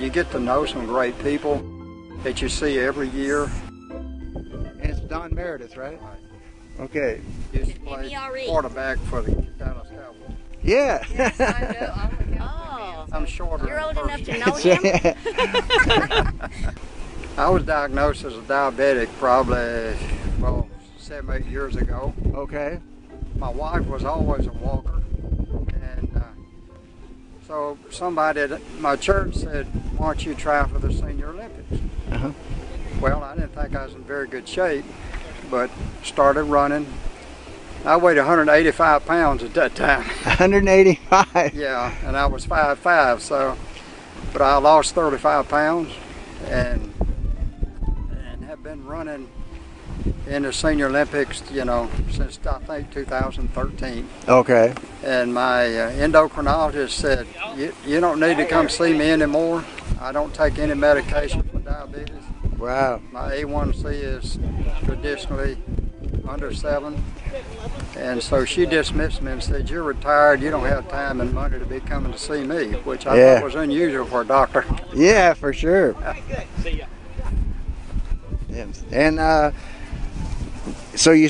You get to know some great people that you see every year. And it's Don Meredith, right? Okay. He used to play quarterback for the Dallas Cowboys. Yeah. Yes, I know. Oh. I'm shorter. You're old enough to know him? I was diagnosed as a diabetic probably, 7 or 8 years ago. Okay. My wife was always a walker. And so somebody at my church said, why don't you try for the Senior Olympics? Uh-huh. Well, I didn't think I was in very good shape, but started running. I weighed 185 pounds at that time. 185? Yeah, and I was 5'5", so, but I lost 35 pounds and have been running in the Senior Olympics, since I think 2013. Okay. And my endocrinologist said, you don't need to come see me anymore. I don't take any medication for diabetes. Wow. My A1C is traditionally under 7. And so she dismissed me and said, you're retired, you don't have time and money to be coming to see me, which I thought was unusual for a doctor. Yeah, for sure. Yeah. And so you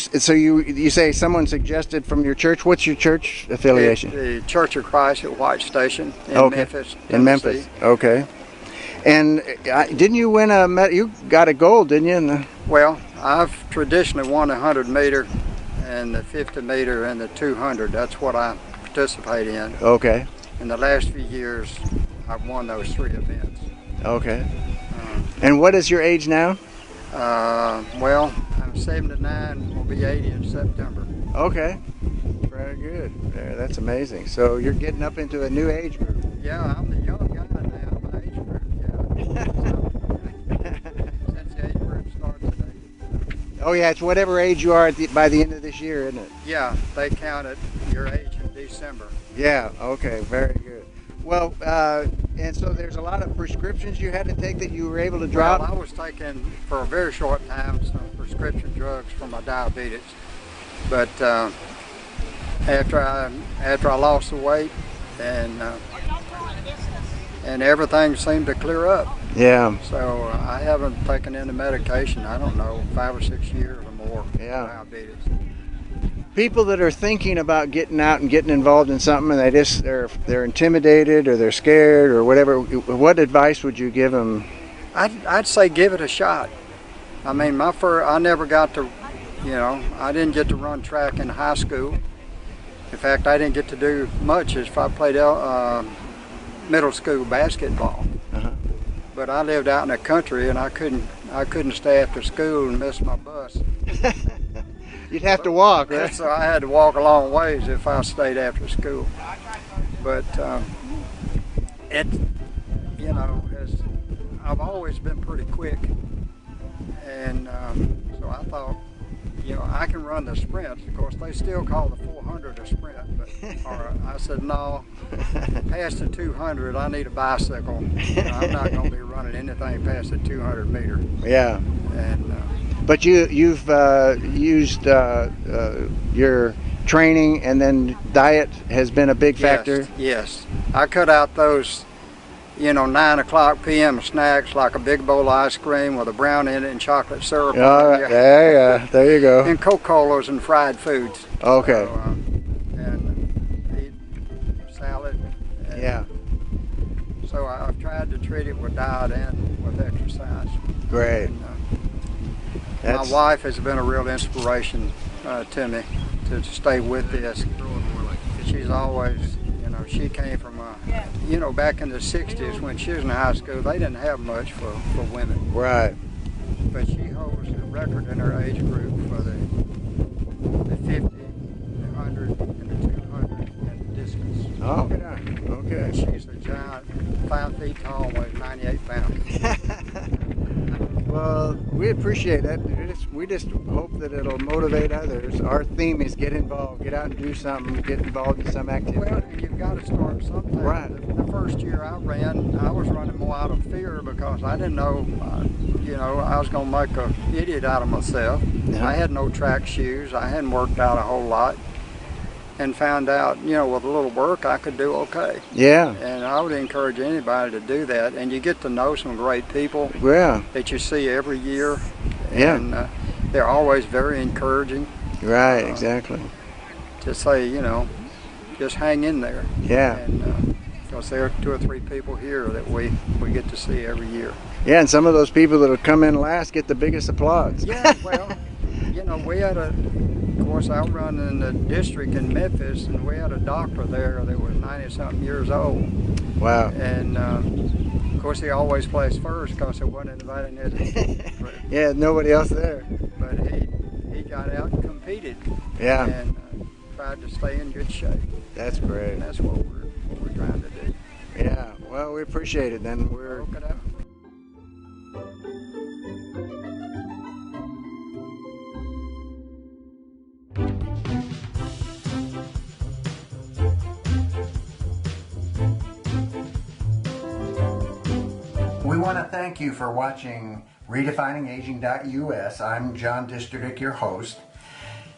say someone suggested from your church. What's your church affiliation? The Church of Christ at White Station in Memphis, Tennessee. In Memphis. Okay. And didn't you win you got a gold, didn't you? Well, I've traditionally won the 100 meter and the 50 meter and the 200. That's what I participate in. Okay. In the last few years, I've won those 3 events. Okay. And what is your age now? Well, I'm 79, will be 80 in September. Okay. Very good. Yeah, that's amazing. So you're getting up into a new age group. Yeah, I'm the young guy now, my age group, yeah. Since the age group starts today. Oh yeah, it's whatever age you are by the end of this year, isn't it? Yeah, they count at your age in December. Yeah, okay, very good. Well, and so there's a lot of prescriptions you had to take that you were able to drop? Well, I was taking, for a very short time, some prescription drugs for my diabetes. But after I lost the weight and everything seemed to clear up. Yeah. So I haven't taken any medication, I don't know, 5 or 6 years or more for diabetes. People that are thinking about getting out and getting involved in something and they're intimidated or they're scared or whatever, what advice would you give them? I'd say give it a shot. I mean, I never got to, I didn't get to run track in high school. In fact, I didn't get to do much if I played middle school basketball. Uh-huh. But I lived out in the country and I couldn't stay after school and miss my bus. You'd have to walk, right? So I had to walk a long ways if I stayed after school. But I've always been pretty quick, and so I thought, I can run the sprints. Of course, they still call the 400 a sprint, but I said no. Past the 200, I need a bicycle. I'm not going to be running anything past the 200 meter. Yeah. And. But you've used your training and then diet has been a big factor? Yes. I cut out those, 9 o'clock p.m. snacks like a big bowl of ice cream with a brownie in it and chocolate syrup. All right. Yeah, there you go. And Coca-Colas and fried foods. Okay. So, and eat salad. Yeah. So I've tried to treat it with diet and with exercise. Great. And, my wife has been a real inspiration to me to stay with this. She's always, she came from, back in the 60s when she was in high school, they didn't have much for women. Right. But she holds the record in her age group for the 50, the 100, and the 200 and the distance. Oh, okay. She's a giant, 5 feet tall, weighs 98 pounds. Well, we appreciate that. We just hope that it'll motivate others. Our theme is get involved, get out and do something, get involved in some activity. Well, you've got to start sometime. Right. The first year I ran, I was running more out of fear because I didn't know, I was going to make an idiot out of myself. Yeah. I had no track shoes. I hadn't worked out a whole lot. and found out, you know, with a little work I could do okay. Yeah. And I would encourage anybody to do that. And you get to know some great people Yeah. that you see every year. Yeah. And they're always very encouraging. Right. Exactly. To say, you know, just hang in there. Yeah. And because there are 2 or 3 people here that we get to see every year. Yeah, and some of those people that'll come in last get the biggest applause. Yeah, well, you know, we had of course, I run in the district in Memphis, and we had a doctor there that was 90-something years old. Wow. And of course, he always placed first because there wasn't anybody in his. Yeah, nobody else there. But he got out and competed. Yeah. And tried to stay in good shape. That's great. And that's what we're trying to do. Yeah. Well, we appreciate it. Then we're. Okay. We want to thank you for watching RedefiningAging.us. I'm John Disterdick, your host.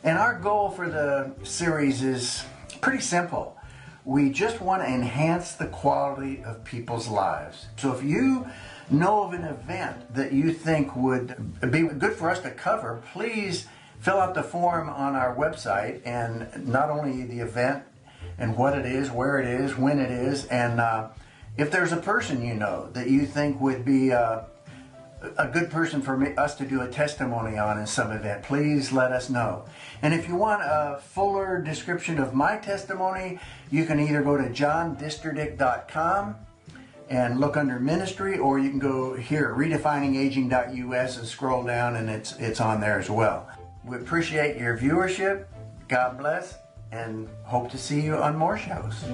And our goal for the series is pretty simple. We just want to enhance the quality of people's lives. So if you know of an event that you think would be good for us to cover, please fill out the form on our website, and not only the event and what it is, where it is, when it is, and if there's a person you know that you think would be a good person for us to do a testimony on in some event, please let us know. And if you want a fuller description of my testimony, you can either go to johndisterdick.com and look under ministry, or you can go here at redefiningaging.us and scroll down, and it's on there as well. We appreciate your viewership. God bless, and hope to see you on more shows.